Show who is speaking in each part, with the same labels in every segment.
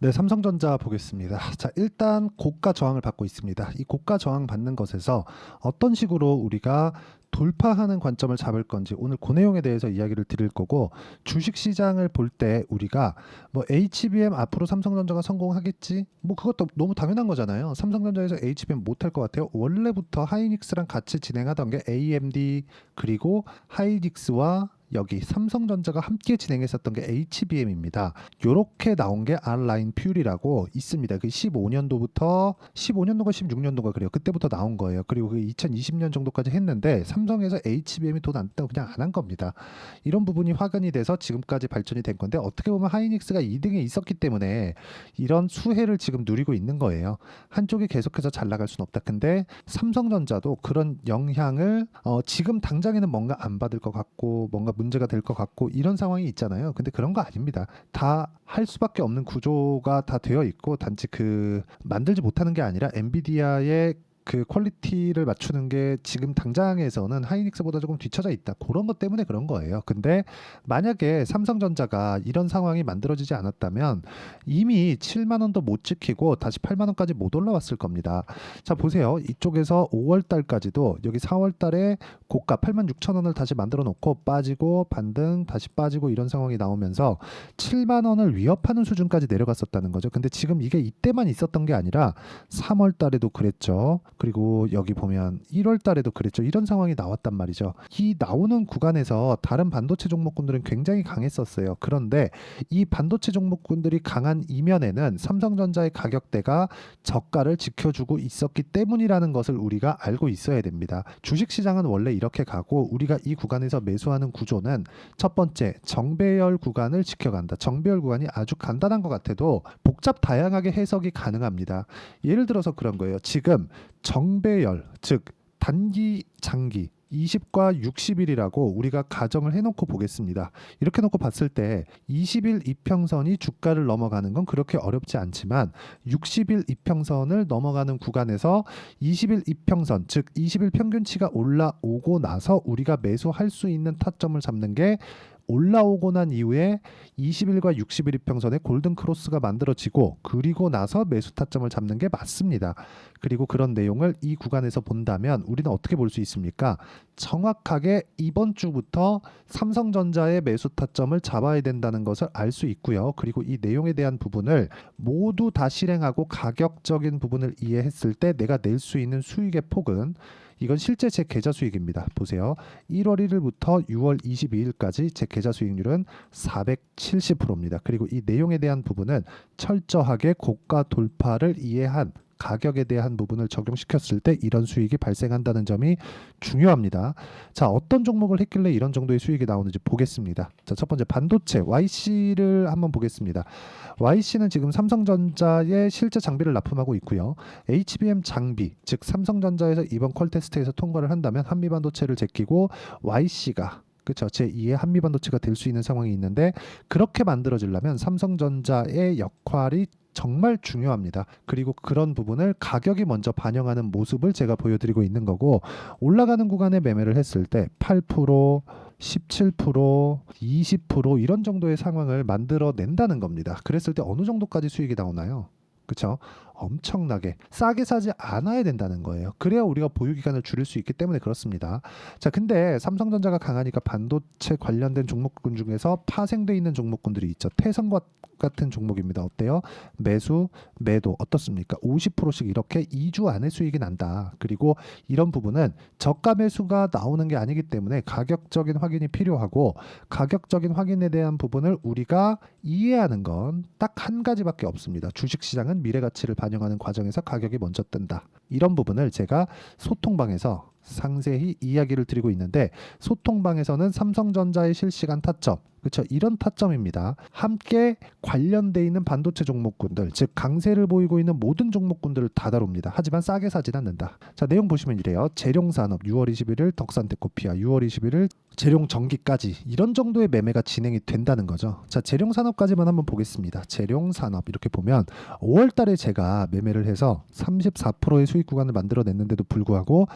Speaker 1: 네, 삼성전자 보겠습니다. 자, 일단 고가 저항을 받고 있습니다. 이 고가 저항 받는 것에서 어떤 식으로 우리가 돌파하는 관점을 잡을 건지 오늘 그 내용에 대해서 이야기를 드릴 거고, 주식 시장을 볼 때 우리가 뭐 HBM 앞으로 삼성전자가 성공하겠지? 뭐 그것도 너무 당연한 거잖아요. 삼성전자에서 HBM 못할 것 같아요. 원래부터 하이닉스랑 같이 진행하던 게 AMD, 그리고 하이닉스와 여기 삼성전자가 함께 진행했었던 게 HBM입니다. 요렇게 나온 게 R라인 퓨리라고 있습니다. 그 15년도부터 15년도가 16년도가 그래요. 그때부터 나온 거예요. 그리고 그 2020년 정도까지 했는데 삼성에서 HBM이 돈 안 뜬다고 그냥 안 한 겁니다. 이런 부분이 화근이 돼서 지금까지 발전이 된 건데, 어떻게 보면 하이닉스가 2등에 있었기 때문에 이런 수혜를 지금 누리고 있는 거예요. 한쪽이 계속해서 잘 나갈 수는 없다. 근데 삼성전자도 그런 영향을 지금 당장에는 뭔가 안 받을 것 같고 뭔가 문제가 될 것 같고 이런 상황이 있잖아요. 근데 그런 거 아닙니다. 다 할 수밖에 없는 구조가 다 되어 있고, 단지 그 만들지 못하는 게 아니라 엔비디아의 그 퀄리티를 맞추는 게 지금 당장에서는 하이닉스보다 조금 뒤처져 있다. 그런 것 때문에 그런 거예요. 근데 만약에 삼성전자가 이런 상황이 만들어지지 않았다면 이미 7만 원도 못 지키고 다시 8만 원까지 못 올라왔을 겁니다. 자, 보세요. 이쪽에서 5월 달까지도 여기 4월 달에 고가 8만 6천 원을 다시 만들어 놓고 빠지고 반등 다시 빠지고 이런 상황이 나오면서 7만 원을 위협하는 수준까지 내려갔었다는 거죠. 근데 지금 이게 이때만 있었던 게 아니라 3월 달에도 그랬죠. 그리고 여기 보면 1월 달에도 그랬죠. 이런 상황이 나왔단 말이죠. 이 나오는 구간에서 다른 반도체 종목군들은 굉장히 강했었어요. 그런데 이 반도체 종목군들이 강한 이면에는 삼성전자의 가격대가 저가를 지켜주고 있었기 때문이라는 것을 우리가 알고 있어야 됩니다. 주식시장은 원래 이렇게 가고, 우리가 이 구간에서 매수하는 구조는 첫 번째, 정배열 구간을 지켜간다. 정배열 구간이 아주 간단한 것 같아도 복잡 다양하게 해석이 가능합니다. 예를 들어서 그런 거예요. 지금 정배열, 즉 단기, 장기 20과 60일이라고 우리가 가정을 해놓고 보겠습니다. 이렇게 놓고 봤을 때 20일 이평선이 주가를 넘어가는 건 그렇게 어렵지 않지만, 60일 이평선을 넘어가는 구간에서 20일 이평선, 즉 20일 평균치가 올라오고 나서 우리가 매수할 수 있는 타점을 잡는 게, 올라오고 난 이후에 20일과 60일 이평선의 골든 크로스가 만들어지고 그리고 나서 매수 타점을 잡는 게 맞습니다. 그리고 그런 내용을 이 구간에서 본다면 우리는 어떻게 볼 수 있습니까? 정확하게 이번 주부터 삼성전자의 매수 타점을 잡아야 된다는 것을 알 수 있고요. 그리고 이 내용에 대한 부분을 모두 다 실행하고 가격적인 부분을 이해했을 때 내가 낼 수 있는 수익의 폭은, 이건 실제 제 계좌 수익입니다. 보세요. 1월 1일부터 6월 22일까지 제 계좌 수익률은 470%입니다. 그리고 이 내용에 대한 부분은 철저하게 고가 돌파를 이해한 가격에 대한 부분을 적용시켰을 때 이런 수익이 발생한다는 점이 중요합니다. 자, 어떤 종목을 했길래 이런 정도의 수익이 나오는지 보겠습니다. 자, 첫 번째 반도체 YC를 한번 보겠습니다. YC는 지금 삼성전자의 실제 장비를 납품하고 있고요. HBM 장비, 즉 삼성전자에서 이번 퀄 테스트에서 통과를 한다면 한미반도체를 제끼고 YC가, 그렇죠, 제2의 한미반도체가 될 수 있는 상황이 있는데, 그렇게 만들어지려면 삼성전자의 역할이 정말 중요합니다. 그리고 그런 부분을 가격이 먼저 반영하는 모습을 제가 보여드리고 있는 거고, 올라가는 구간에 매매를 했을 때 8%, 17%, 20% 이런 정도의 상황을 만들어낸다는 겁니다. 그랬을 때 어느 정도까지 수익이 나오나요? 그렇죠? 엄청나게 싸게 사지 않아야 된다는 거예요. 그래야 우리가 보유 기간을 줄일 수 있기 때문에 그렇습니다. 자, 근데 삼성전자가 강하니까 반도체 관련된 종목군 중에서 파생돼 있는 종목군들이 있죠. 태성과 같은 종목입니다. 어때요? 매수, 매도 어떻습니까? 50%씩 이렇게 2주 안에 수익이 난다. 그리고 이런 부분은 저가 매수가 나오는 게 아니기 때문에 가격적인 확인이 필요하고, 가격적인 확인에 대한 부분을 우리가 이해하는 건 딱 한 가지밖에 없습니다. 주식시장은 미래 가치를 반영하는 과정에서 가격이 먼저 뜬다. 이런 부분을 제가 소통방에서 상세히 이야기를 드리고 있는데, 소통방에서는 삼성전자의 실시간 타점, 그렇죠, 이런 타점입니다. 함께 관련돼 있는 반도체 종목군들, 즉 강세를 보이고 있는 모든 종목군들을 다 다룹니다. 하지만 싸게 사진 않는다. 자, 내용 보시면 이래요. 재룡산업 6월 21일, 덕산테코피아 6월 21일, 재룡전기까지 이런 정도의 매매가 진행이 된다는 거죠. 자, 재룡산업까지만 한번 보겠습니다. 재룡산업 이렇게 보면 5월 달에 제가 매매를 해서 34%의 수익 구간을 만들어냈는데도 불구하고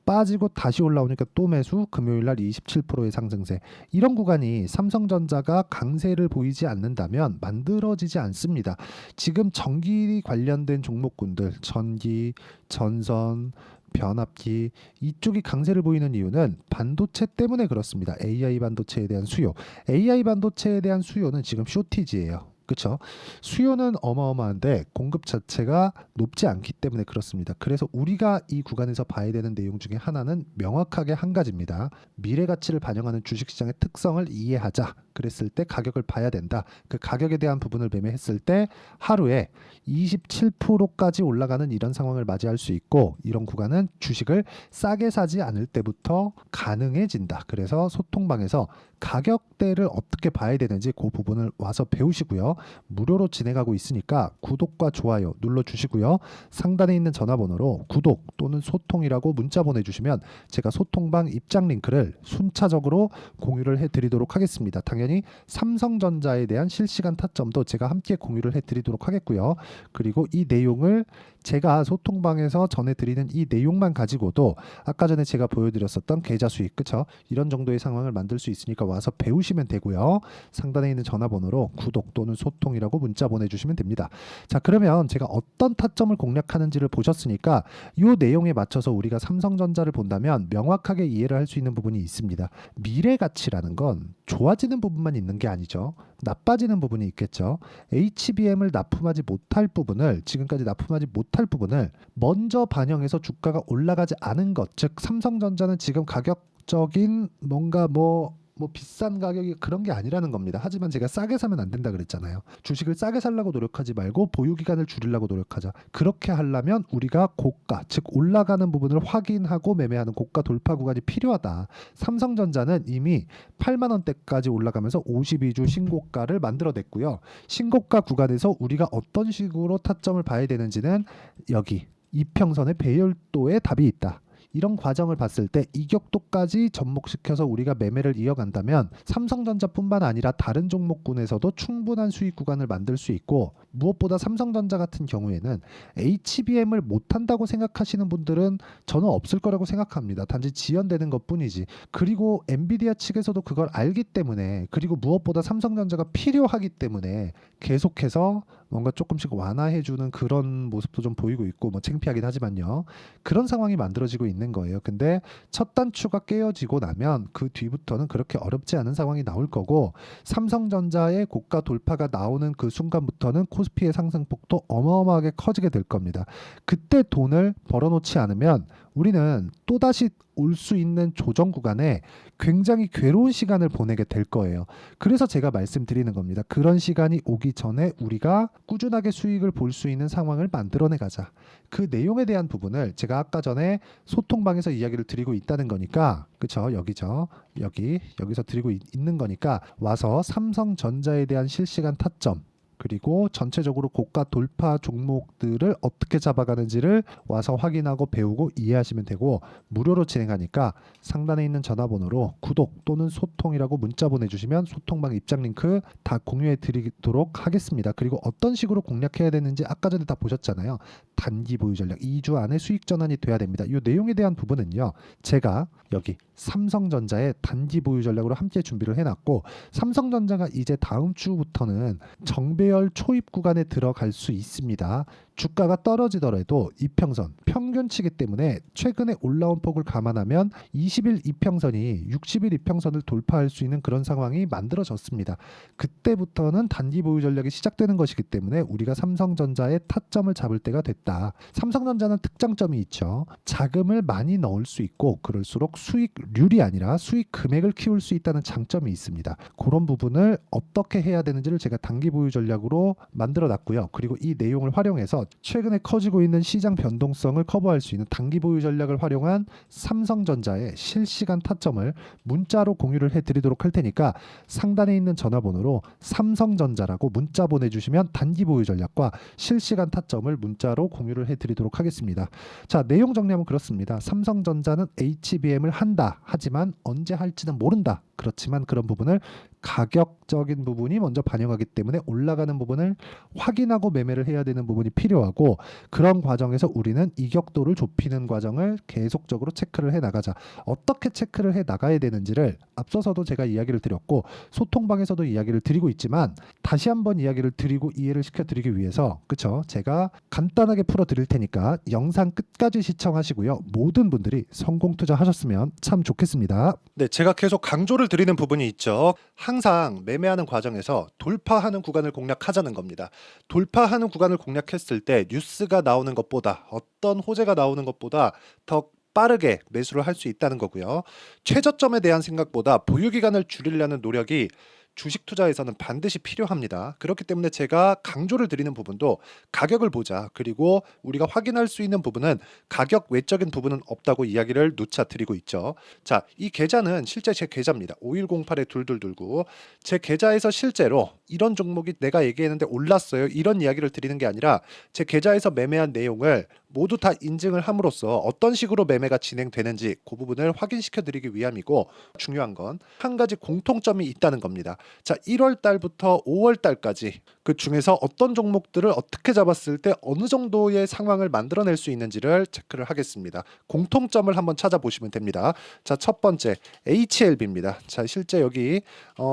Speaker 1: 빠지고 다시 올라오니까 또 매수, 금요일 날 27%의 상승세. 이런 구간이 삼성전자가 강세를 보이지 않는다면 만들어지지 않습니다. 지금 전기 관련된 종목군들, 전기, 전선, 변압기 이쪽이 강세를 보이는 이유는 반도체 때문에 그렇습니다. AI 반도체에 대한 수요. AI 반도체에 대한 수요는 지금 쇼티지예요. 그렇죠? 수요는 어마어마한데 공급 자체가 높지 않기 때문에 그렇습니다. 그래서 우리가 이 구간에서 봐야 되는 내용 중에 하나는 명확하게 한 가지입니다. 미래 가치를 반영하는 주식시장의 특성을 이해하자. 그랬을 때 가격을 봐야 된다. 그 가격에 대한 부분을 매매했을 때 하루에 27%까지 올라가는 이런 상황을 맞이할 수 있고, 이런 구간은 주식을 싸게 사지 않을 때부터 가능해진다. 그래서 소통방에서 가격대를 어떻게 봐야 되는지 그 부분을 와서 배우시고요. 무료로 진행하고 있으니까 구독과 좋아요 눌러주시고요. 상단에 있는 전화번호로 구독 또는 소통이라고 문자 보내주시면 제가 소통방 입장 링크를 순차적으로 공유를 해드리도록 하겠습니다. 당연히 삼성전자에 대한 실시간 타점도 제가 함께 공유를 해드리도록 하겠고요. 그리고 이 내용을 제가 소통방에서 전해드리는 이 내용만 가지고도 아까 전에 제가 보여드렸었던 계좌 수익, 그쵸? 이런 정도의 상황을 만들 수 있으니까 와서 배우시면 되고요. 상단에 있는 전화번호로 구독 또는 소통이라고 문자 보내주시면 됩니다. 자, 그러면 제가 어떤 타점을 공략하는지를 보셨으니까 이 내용에 맞춰서 우리가 삼성전자를 본다면 명확하게 이해를 할 수 있는 부분이 있습니다. 미래 가치라는 건 좋아지는 부분만 있는 게 아니죠. 나빠지는 부분이 있겠죠. HBM을 납품하지 못할 부분을, 지금까지 납품하지 못할 부분을 먼저 반영해서 주가가 올라가지 않은 것, 즉 삼성전자는 지금 가격적인 뭔가 뭐 비싼 가격이 그런 게 아니라는 겁니다. 하지만 제가 싸게 사면 안 된다 그랬잖아요. 주식을 싸게 살려고 노력하지 말고 보유기간을 줄이려고 노력하자. 그렇게 하려면 우리가 고가, 즉 올라가는 부분을 확인하고 매매하는 고가 돌파 구간이 필요하다. 삼성전자는 이미 8만 원대까지 올라가면서 52주 신고가를 만들어냈고요. 신고가 구간에서 우리가 어떤 식으로 타점을 봐야 되는지는 여기 이평선의 배열도에 답이 있다. 이런 과정을 봤을 때 이격도까지 접목시켜서 우리가 매매를 이어간다면 삼성전자뿐만 아니라 다른 종목군에서도 충분한 수익 구간을 만들 수 있고, 무엇보다 삼성전자 같은 경우에는 HBM을 못한다고 생각하시는 분들은 저는 없을 거라고 생각합니다. 단지 지연되는 것뿐이지. 그리고 엔비디아 측에서도 그걸 알기 때문에, 그리고 무엇보다 삼성전자가 필요하기 때문에 계속해서 뭔가 조금씩 완화해주는 그런 모습도 좀 보이고 있고, 뭐 창피하긴 하지만요. 그런 상황이 만들어지고 있는 거예요. 근데 첫 단추가 깨어지고 나면 그 뒤부터는 그렇게 어렵지 않은 상황이 나올 거고, 삼성전자의 고가 돌파가 나오는 그 순간부터는 코스피의 상승폭도 어마어마하게 커지게 될 겁니다. 그때 돈을 벌어놓지 않으면 우리는 또다시 올 수 있는 조정 구간에 굉장히 괴로운 시간을 보내게 될 거예요. 그래서 제가 말씀드리는 겁니다. 그런 시간이 오기 전에 우리가 꾸준하게 수익을 볼 수 있는 상황을 만들어내 가자. 그 내용에 대한 부분을 제가 아까 전에 소통방에서 이야기를 드리고 있다는 거니까, 그쵸? 여기죠. 여기서 드리고 있는 거니까 와서 삼성전자에 대한 실시간 타점, 그리고 전체적으로 고가 돌파 종목들을 어떻게 잡아가는지를 와서 확인하고 배우고 이해하시면 되고, 무료로 진행하니까 상단에 있는 전화번호로 구독 또는 소통이라고 문자 보내주시면 소통방 입장 링크 다 공유해 드리도록 하겠습니다. 그리고 어떤 식으로 공략해야 되는지 아까 전에 다 보셨잖아요. 단기 보유 전략 2주 안에 수익 전환이 돼야 됩니다. 이 내용에 대한 부분은요, 제가 여기 삼성전자의 단기 보유 전략으로 함께 준비를 해놨고, 삼성전자가 이제 다음 주부터는 정배열 초입 구간에 들어갈 수 있습니다. 주가가 떨어지더라도 이평선 평균치기 때문에 최근에 올라온 폭을 감안하면 20일 이평선이 60일 이평선을 돌파할 수 있는 그런 상황이 만들어졌습니다. 그때부터는 단기 보유 전략이 시작되는 것이기 때문에 우리가 삼성전자의 타점을 잡을 때가 됐다. 삼성전자는 특장점이 있죠. 자금을 많이 넣을 수 있고, 그럴수록 수익률이 아니라 수익 금액을 키울 수 있다는 장점이 있습니다. 그런 부분을 어떻게 해야 되는지를 제가 단기 보유 전략으로 만들어 놨고요. 그리고 이 내용을 활용해서 최근에 커지고 있는 시장 변동성을 커버할 수 있는 단기 보유 전략을 활용한 삼성전자의 실시간 타점을 문자로 공유를 해드리도록 할 테니까 상단에 있는 전화번호로 삼성전자라고 문자 보내주시면 단기 보유 전략과 실시간 타점을 문자로 공유를 해드리도록 하겠습니다. 자, 내용 정리하면 그렇습니다. 삼성전자는 HBM을 한다. 하지만 언제 할지는 모른다. 그렇지만 그런 부분을 가격적인 부분이 먼저 반영하기 때문에 올라가는 부분을 확인하고 매매를 해야 되는 부분이 필요하고, 그런 과정에서 우리는 이격도를 좁히는 과정을 계속적으로 체크를 해 나가자. 어떻게 체크를 해 나가야 되는지를 앞서서도 제가 이야기를 드렸고 소통방에서도 이야기를 드리고 있지만, 다시 한번 이야기를 드리고 이해를 시켜드리기 위해서, 그쵸? 제가 간단하게 풀어드릴 테니까 영상 끝까지 시청하시고요. 모든 분들이 성공 투자하셨으면 참 좋겠습니다. 네, 제가 계속 강조를 드리는 부분이 있죠. 항상 매매하는 과정에서 돌파하는 구간을 공략하자는 겁니다. 돌파하는 구간을 공략했을 때 뉴스가 나오는 것보다, 어떤 호재가 나오는 것보다 더 빠르게 매수를 할 수 있다는 거고요. 최저점에 대한 생각보다 보유 기간을 줄이려는 노력이 주식 투자에서는 반드시 필요합니다. 그렇기 때문에 제가 강조를 드리는 부분도 가격을 보자. 그리고 우리가 확인할 수 있는 부분은 가격 외적인 부분은 없다고 이야기를 누차 드리고 있죠. 자, 이 계좌는 실제 제 계좌입니다. 5108-2229. 제 계좌에서 실제로 이런 종목이 내가 얘기했는데 올랐어요, 이런 이야기를 드리는 게 아니라 제 계좌에서 매매한 내용을 모두 다 인증을 함으로써 어떤 식으로 매매가 진행되는지 그 부분을 확인시켜 드리기 위함이고, 중요한 건 한 가지 공통점이 있다는 겁니다. 자, 1월 달부터 5월 달까지 그 중에서 어떤 종목들을 어떻게 잡았을 때 어느 정도의 상황을 만들어낼 수 있는지를 체크를 하겠습니다. 공통점을 한번 찾아보시면 됩니다. 자, 첫 번째 HLB입니다. 자, 실제 여기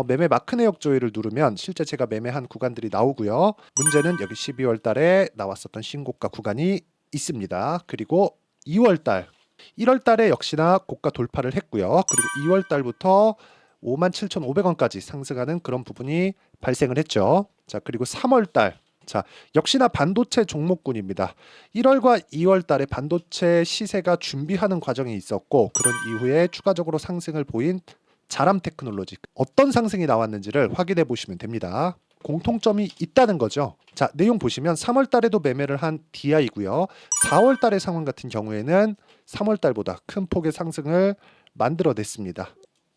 Speaker 1: 매매 마크 내역 조회를 누르면 실제 제가 매매한 구간들이 나오고요. 문제는 여기 12월 달에 나왔었던 신고가 구간이 있습니다. 그리고 2월 달, 1월 달에 역시나 고가 돌파를 했고요. 그리고 2월 달부터 57,500원까지 상승하는 그런 부분이 발생을 했죠. 자, 그리고 3월 달, 자, 역시나 반도체 종목군입니다. 1월과 2월 달에 반도체 시세가 준비하는 과정이 있었고, 그런 이후에 추가적으로 상승을 보인 자람 테크놀로지, 어떤 상승이 나왔는지를 확인해 보시면 됩니다. 공통점이 있다는 거죠. 자, 내용 보시면 3월 달에도 매매를 한 DI고요. 4월 달의 상황 같은 경우에는 3월 달보다 큰 폭의 상승을 만들어냈습니다.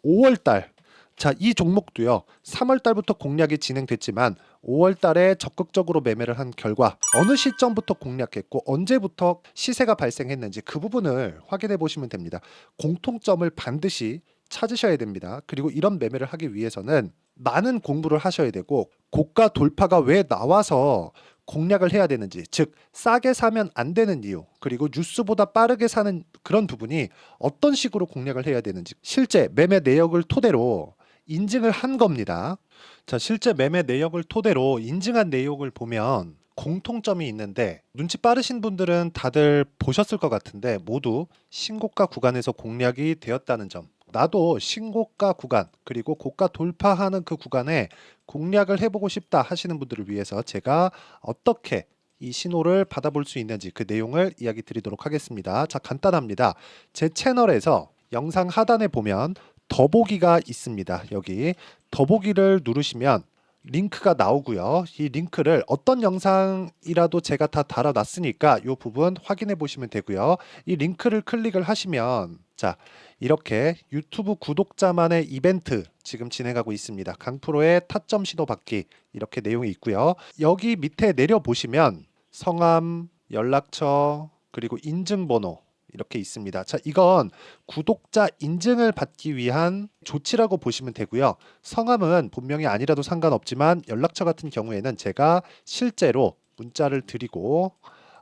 Speaker 1: 5월 달, 자, 이 종목도요. 3월 달부터 공략이 진행됐지만 5월 달에 적극적으로 매매를 한 결과 어느 시점부터 공략했고 언제부터 시세가 발생했는지 그 부분을 확인해 보시면 됩니다. 공통점을 반드시 찾으셔야 됩니다. 그리고 이런 매매를 하기 위해서는 많은 공부를 하셔야 되고, 고가 돌파가 왜 나와서 공략을 해야 되는지, 즉 싸게 사면 안 되는 이유, 그리고 뉴스보다 빠르게 사는 그런 부분이 어떤 식으로 공략을 해야 되는지 실제 매매 내역을 토대로 인증을 한 겁니다. 자, 실제 매매 내역을 토대로 인증한 내용을 보면 공통점이 있는데, 눈치 빠르신 분들은 다들 보셨을 것 같은데 모두 신고가 구간에서 공략이 되었다는 점, 나도 신고가 구간 그리고 고가 돌파하는 그 구간에 공략을 해보고 싶다 하시는 분들을 위해서 제가 어떻게 이 신호를 받아볼 수 있는지 그 내용을 이야기 드리도록 하겠습니다. 자, 간단합니다. 제 채널에서 영상 하단에 보면 더보기가 있습니다. 여기 더보기를 누르시면 링크가 나오고요. 이 링크를 어떤 영상이라도 제가 다 달아놨으니까 이 부분 확인해 보시면 되고요. 이 링크를 클릭을 하시면, 자, 이렇게 유튜브 구독자만의 이벤트 지금 진행하고 있습니다. 강프로의 타점 신호 받기, 이렇게 내용이 있고요. 여기 밑에 내려 보시면 성함, 연락처, 그리고 인증번호 이렇게 있습니다. 자, 이건 구독자 인증을 받기 위한 조치라고 보시면 되고요. 성함은 본명이 아니라도 상관없지만 연락처 같은 경우에는 제가 실제로 문자를 드리고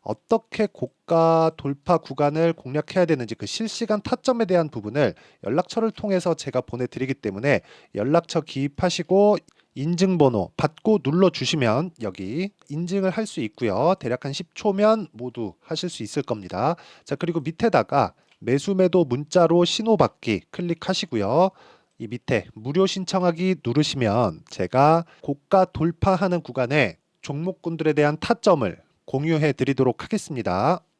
Speaker 1: 어떻게 고가 돌파 구간을 공략해야 되는지 그 실시간 타점에 대한 부분을 연락처를 통해서 제가 보내드리기 때문에 연락처 기입하시고 인증번호 받고 눌러주시면 여기 인증을 할 수 있고요. 대략 한 10초면 모두 하실 수 있을 겁니다. 자, 그리고 밑에다가 매수 매도 문자로 신호받기 클릭하시고요. 이 밑에 무료 신청하기 누르시면 제가 고가 돌파하는 구간에 종목군들에 대한 타점을 공유해 드리도록 하겠습니다.